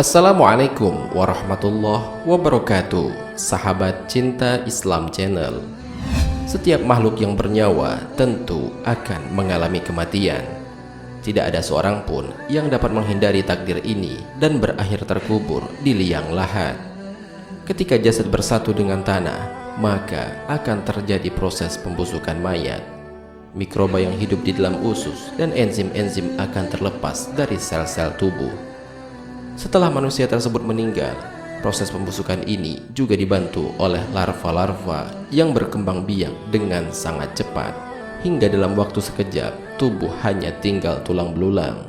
Assalamualaikum warahmatullahi wabarakatuh. Sahabat Cinta Islam Channel. Setiap makhluk yang bernyawa tentu akan mengalami kematian. Tidak ada seorang pun yang dapat menghindari takdir ini dan berakhir terkubur di liang lahat. Ketika jasad bersatu dengan tanah, maka akan terjadi proses pembusukan mayat. Mikroba yang hidup di dalam usus dan enzim-enzim akan terlepas dari sel-sel tubuh. Setelah manusia tersebut meninggal, proses pembusukan ini juga dibantu oleh larva-larva yang berkembang biak dengan sangat cepat. Hingga dalam waktu sekejap, tubuh hanya tinggal tulang belulang.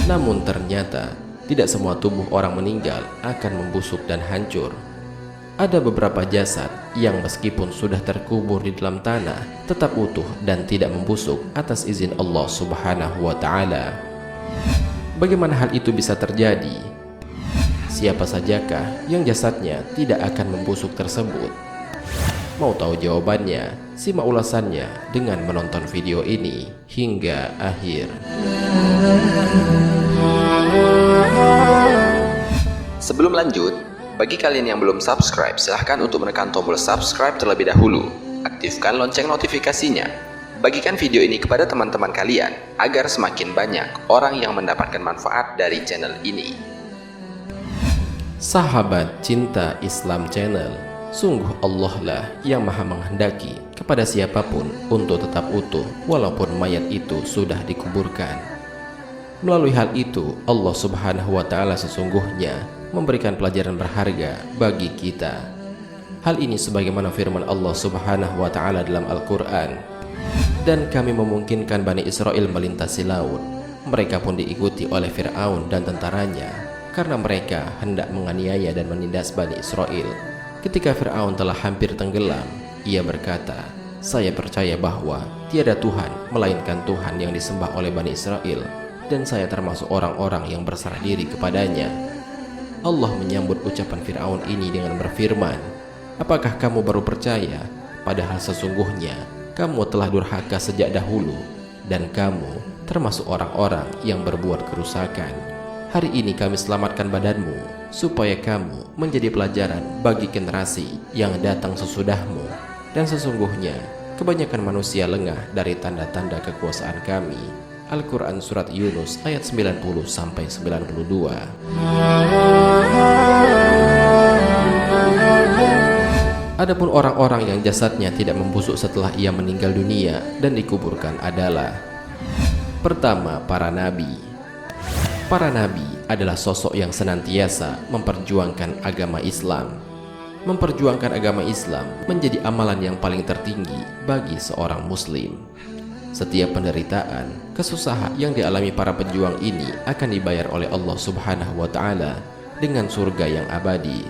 Namun ternyata, tidak semua tubuh orang meninggal akan membusuk dan hancur. Ada beberapa jasad yang meskipun sudah terkubur di dalam tanah, tetap utuh dan tidak membusuk atas izin Allah Subhanahu wa Ta'ala. Bagaimana hal itu bisa terjadi? Siapa sajakah yang jasadnya tidak akan membusuk tersebut? Mau tahu jawabannya? Simak ulasannya dengan menonton video ini hingga akhir. Sebelum lanjut, bagi kalian yang belum subscribe, silahkan untuk menekan tombol subscribe terlebih dahulu. Aktifkan lonceng notifikasinya. Bagikan video ini kepada teman-teman kalian agar semakin banyak orang yang mendapatkan manfaat dari channel ini. Sahabat Cinta Islam Channel, sungguh Allah lah yang maha menghendaki kepada siapapun untuk tetap utuh walaupun mayat itu sudah dikuburkan. Melalui hal itu, Allah Subhanahu wa Ta'ala sesungguhnya memberikan pelajaran berharga bagi kita. Hal ini sebagaimana firman Allah Subhanahu wa Ta'ala dalam Al-Quran. Dan kami memungkinkan Bani Israel melintasi laut. Mereka pun diikuti oleh Fir'aun dan tentaranya, karena mereka hendak menganiaya dan menindas Bani Israel. Ketika Fir'aun telah hampir tenggelam, ia berkata, "Saya percaya bahwa tiada Tuhan melainkan Tuhan yang disembah oleh Bani Israel, dan saya termasuk orang-orang yang berserah diri kepadanya." Allah menyambut ucapan Fir'aun ini dengan berfirman, "Apakah kamu baru percaya? Padahal sesungguhnya kamu telah durhaka sejak dahulu, dan kamu termasuk orang-orang yang berbuat kerusakan. Hari ini kami selamatkan badanmu, supaya kamu menjadi pelajaran bagi generasi yang datang sesudahmu. Dan sesungguhnya kebanyakan manusia lengah dari tanda-tanda kekuasaan kami." Al-Quran Surat Yunus ayat 90-92. Adapun orang-orang yang jasadnya tidak membusuk setelah ia meninggal dunia dan dikuburkan adalah: pertama, para nabi. Para nabi adalah sosok yang senantiasa memperjuangkan agama Islam. Memperjuangkan agama Islam menjadi amalan yang paling tertinggi bagi seorang muslim. Setiap penderitaan, kesusahan yang dialami para pejuang ini akan dibayar oleh Allah Subhanahu wa Ta'ala dengan surga yang abadi.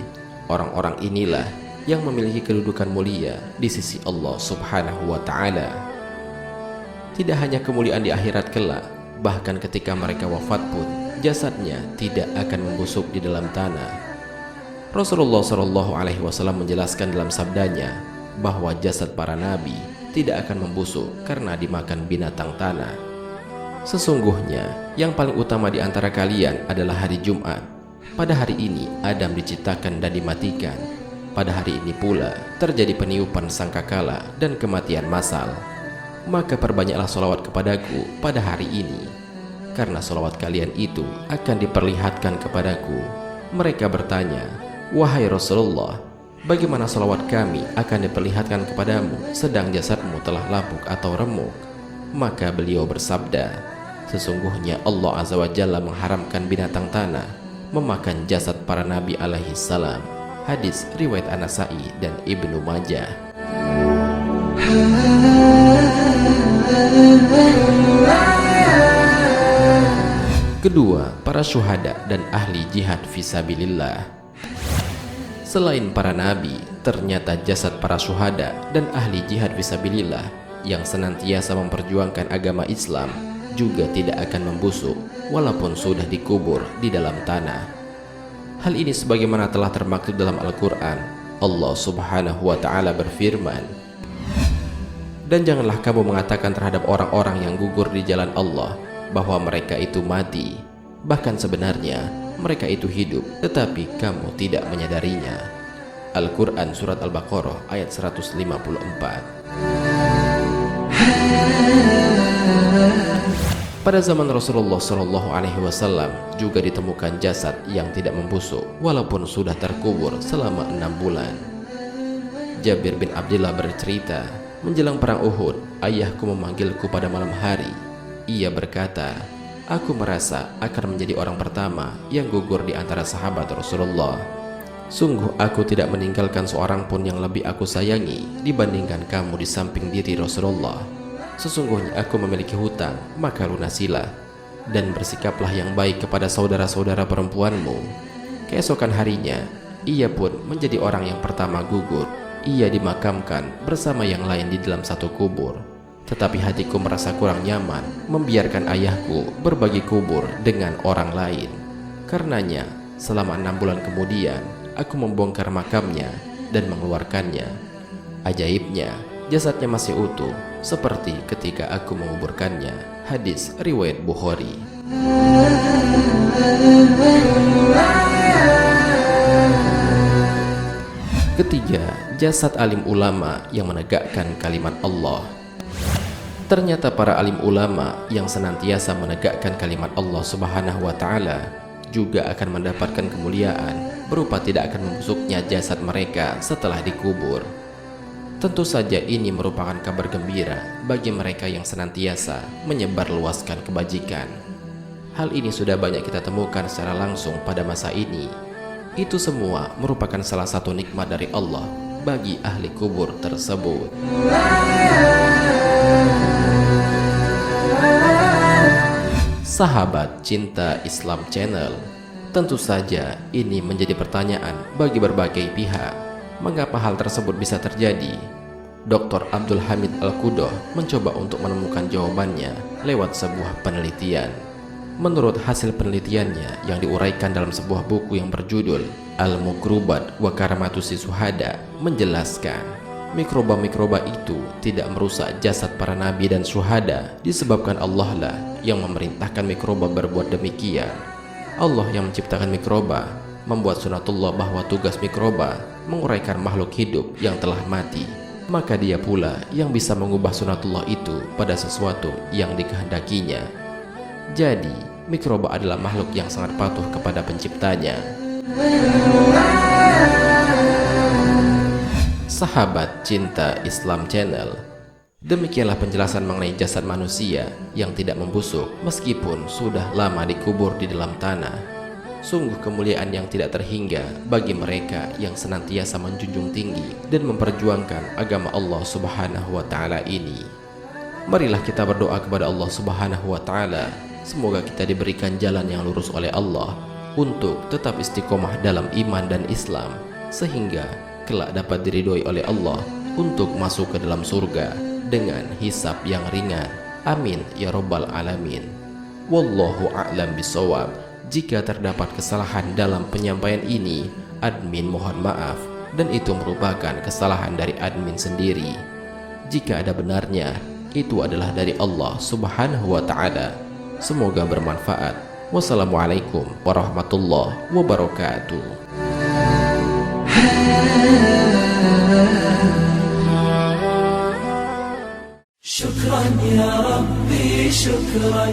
Orang-orang inilah yang memiliki kedudukan mulia di sisi Allah Subhanahu wa Ta'ala. Tidak hanya kemuliaan di akhirat kelak, bahkan ketika mereka wafat pun jasadnya tidak akan membusuk di dalam tanah. Rasulullah SAW menjelaskan dalam sabdanya bahwa jasad para nabi tidak akan membusuk karena dimakan binatang tanah. Sesungguhnya yang paling utama di antara kalian adalah hari Jumat. Pada hari ini Adam diciptakan dan dimatikan. Pada hari ini pula terjadi peniupan sangkakala dan kematian massal. Maka perbanyaklah sholawat kepadaku pada hari ini, karena sholawat kalian itu akan diperlihatkan kepadaku. Mereka bertanya, "Wahai Rasulullah, bagaimana sholawat kami akan diperlihatkan kepadamu sedang jasadmu telah lapuk atau remuk?" Maka beliau bersabda, "Sesungguhnya Allah Azza wa Jalla mengharamkan binatang tanah memakan jasad para nabi alaihi salam." Hadis riwayat An-Nasa'i dan Ibnu Majah. Kedua, para syuhada dan ahli jihad fisabilillah. Selain para nabi, ternyata jasad para syuhada dan ahli jihad fisabilillah yang senantiasa memperjuangkan agama Islam juga tidak akan membusuk walaupun sudah dikubur di dalam tanah. Hal ini sebagaimana telah termaktub dalam Al-Quran. Allah Subhanahu wa Ta'ala berfirman, "Dan janganlah kamu mengatakan terhadap orang-orang yang gugur di jalan Allah, bahwa mereka itu mati. Bahkan sebenarnya mereka itu hidup, tetapi kamu tidak menyadarinya. Al-Quran Surat Al-Baqarah ayat 154. Pada zaman Rasulullah SAW juga ditemukan jasad yang tidak membusuk walaupun sudah terkubur selama 6 bulan. Jabir bin Abdullah bercerita, menjelang perang Uhud, ayahku memanggilku pada malam hari. Ia berkata, aku merasa akan menjadi orang pertama yang gugur di antara sahabat Rasulullah. Sungguh aku tidak meninggalkan seorang pun yang lebih aku sayangi dibandingkan kamu di samping diri Rasulullah. Sesungguhnya aku memiliki hutang, maka lunasilah, dan bersikaplah yang baik kepada saudara-saudara perempuanmu. Keesokan harinya, ia pun menjadi orang yang pertama gugur. Ia dimakamkan bersama yang lain di dalam satu kubur. Tetapi hatiku merasa kurang nyaman membiarkan ayahku berbagi kubur dengan orang lain. Karenanya, selama 6 bulan kemudian, aku membongkar makamnya dan mengeluarkannya. Ajaibnya, jasadnya masih utuh, seperti ketika aku menguburkannya. Hadis riwayat Bukhari. Ketiga, jasad alim ulama yang menegakkan kalimat Allah. Ternyata para alim ulama yang senantiasa menegakkan kalimat Allah Subhanahu wa Ta'ala juga akan mendapatkan kemuliaan berupa tidak akan membusuknya jasad mereka setelah dikubur. Tentu saja ini merupakan kabar gembira bagi mereka yang senantiasa menyebarluaskan kebajikan. Hal ini sudah banyak kita temukan secara langsung pada masa ini. Itu semua merupakan salah satu nikmat dari Allah bagi ahli kubur tersebut. Sahabat Cinta Islam Channel, tentu saja ini menjadi pertanyaan bagi berbagai pihak. Mengapa hal tersebut bisa terjadi? Dr. Abdul Hamid Al-Qudoh mencoba untuk menemukan jawabannya lewat sebuah penelitian. Menurut hasil penelitiannya yang diuraikan dalam sebuah buku yang berjudul Al-Mukrubat wa Karamatusi Suhada, menjelaskan mikroba-mikroba itu tidak merusak jasad para nabi dan syuhada disebabkan Allah lah yang memerintahkan mikroba berbuat demikian. Allah yang menciptakan mikroba membuat sunatullah bahwa tugas mikroba menguraikan makhluk hidup yang telah mati. Maka dia pula yang bisa mengubah sunatullah itu pada sesuatu yang dikehendakinya. Jadi, mikroba adalah makhluk yang sangat patuh kepada penciptanya. Sahabat Cinta Islam Channel, demikianlah penjelasan mengenai jasad manusia yang tidak membusuk meskipun sudah lama dikubur di dalam tanah. Sungguh kemuliaan yang tidak terhingga bagi mereka yang senantiasa menjunjung tinggi dan memperjuangkan agama Allah Subhanahu wa Ta'ala ini. Marilah kita berdoa kepada Allah Subhanahu wa Ta'ala, semoga kita diberikan jalan yang lurus oleh Allah untuk tetap istiqomah dalam iman dan Islam, sehingga kelak dapat diridhoi oleh Allah untuk masuk ke dalam surga dengan hisab yang ringan. Amin ya rabbal alamin. Wallahu a'lam bishawab. Jika terdapat kesalahan dalam penyampaian ini, admin mohon maaf, dan itu merupakan kesalahan dari admin sendiri. Jika ada benarnya, itu adalah dari Allah Subhanahu wa Ta'ala. Semoga bermanfaat. Wassalamualaikum warahmatullahi wabarakatuh. شكرا يا ربي شكرا